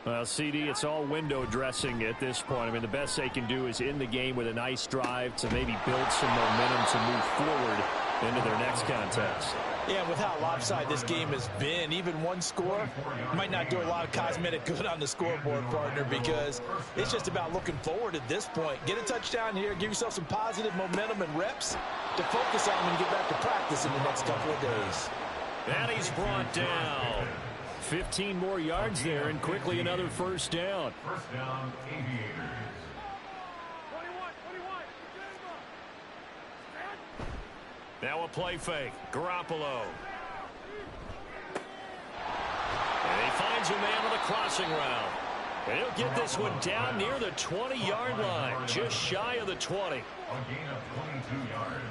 Well, CD, it's all window dressing at this point. I mean, the best they can do is end the game with a nice drive to maybe build some momentum to move forward into their next contest. Yeah, with how lopsided this game has been, even one score might not do a lot of cosmetic good on the scoreboard, partner, because it's just about looking forward at this point. Get a touchdown here, give yourself some positive momentum and reps to focus on when you get back to practice in the next couple of days. And he's brought down. 15 more yards there, and quickly another 1st down. 1st down, Aviators. 21. Now a play fake. Garoppolo. And he finds a man on the crossing route. And he'll get this one down near the 20-yard line, just shy of the 20. A gain of 22 yards.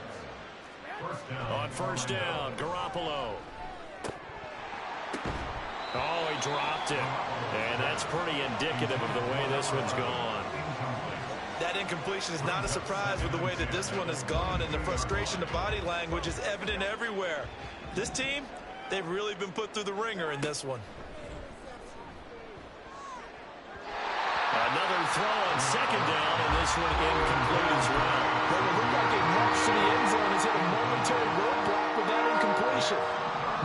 1st down. On 1st down, Garoppolo. Oh, he dropped it. And that's pretty indicative of the way this one's gone. That incompletion is not a surprise with the way that this one has gone, and the frustration, the body language is evident everywhere. This team, they've really been put through the ringer in this one. Another throw on 2nd down, and this one incomplete as well. But it looked like a march to the end zone has hit a momentary roadblock with that incompletion.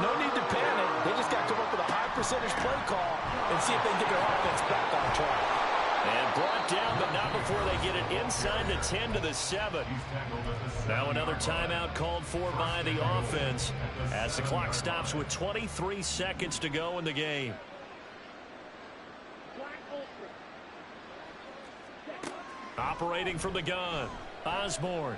No need to panic. They just got to come up with a high percentage play call and see if they can get their offense back on track. And brought down, but not before they get it inside the 10 to the 7. Now another timeout called for by the offense as the clock stops with 23 seconds to go in the game. Operating from the gun, Osborne.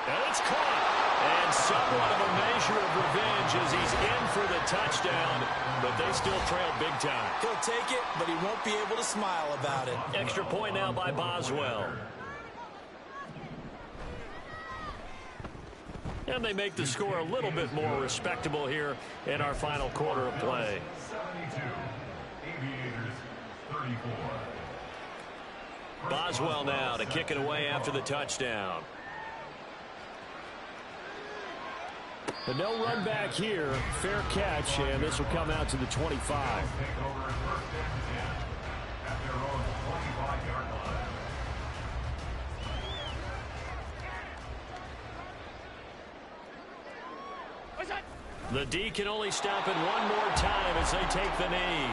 And it's caught. And somewhat of a measure of revenge as he's in for the touchdown, but they still trail big time. He'll take it, but he won't be able to smile about it. Extra point now by Boswell. And they make the score a little bit more respectable here in our final quarter of play. 72. Aviators 34. Boswell now to kick it away after the touchdown. But no run back here. Fair catch, and this will come out to the 25. Take over 1st and 10 at their own 25-yard line. The D can only stop it one more time as they take the knee.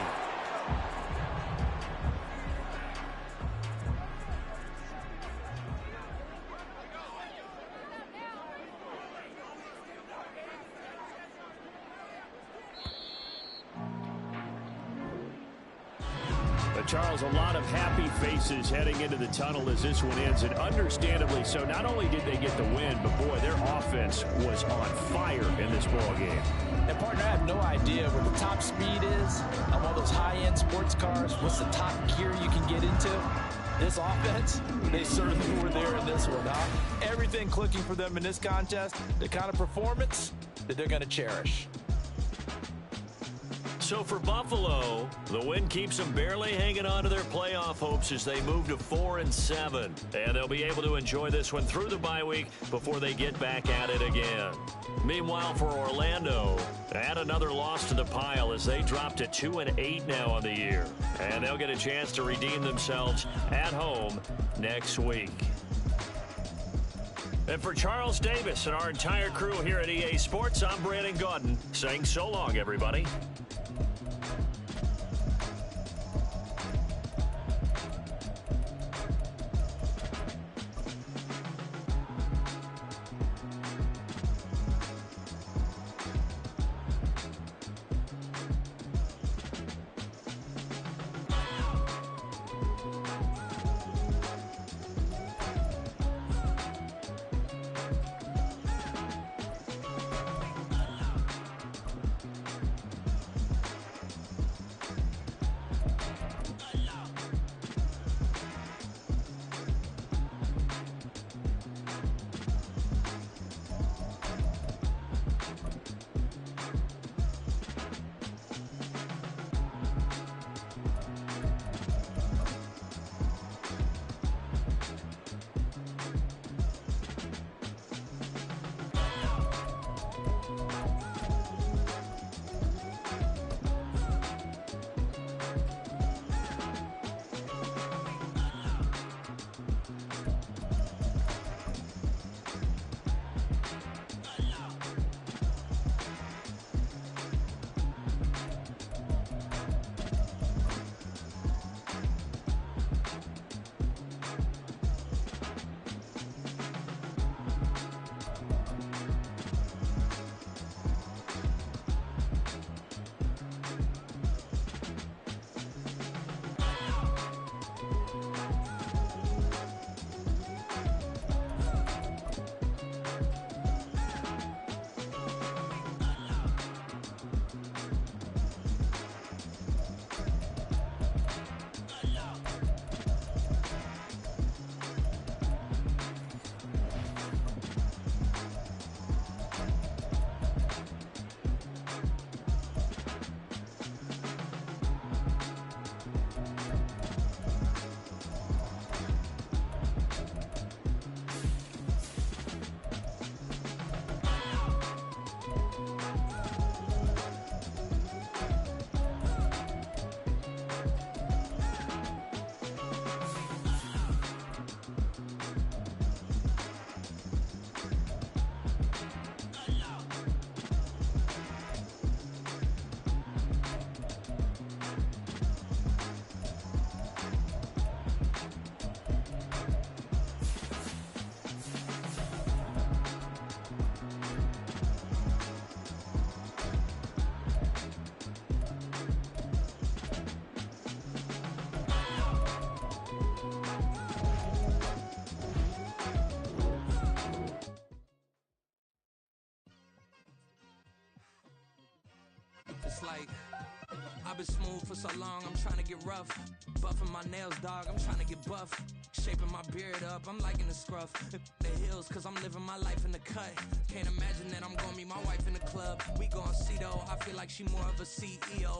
Charles, a lot of happy faces heading into the tunnel as this one ends, and understandably so. Not only did they get the win, but, boy, their offense was on fire in this ball game. And, partner, I have no idea what the top speed is on one of those high-end sports cars. What's the top gear you can get into? This offense, they certainly were there in this one, huh? Everything clicking for them in this contest, the kind of performance that they're going to cherish. So for Buffalo, the win keeps them barely hanging on to their playoff hopes as they move to 4-7. And they'll be able to enjoy this one through the bye week before they get back at it again. Meanwhile, for Orlando, add another loss to the pile as they drop to 2-8 now on the year. And they'll get a chance to redeem themselves at home next week. And for Charles Davis and our entire crew here at EA Sports, I'm Brandon Gaudin saying so long, everybody. It's like, I've been smooth for so long, I'm trying to get rough. Buffing my nails, dog, I'm trying to get buff. Shaping my beard up, I'm liking the scruff. The hills, cause I'm living my life in the cut. Can't imagine that I'm gonna meet my wife in the club. We gon' see though, I feel like she more of a CEO.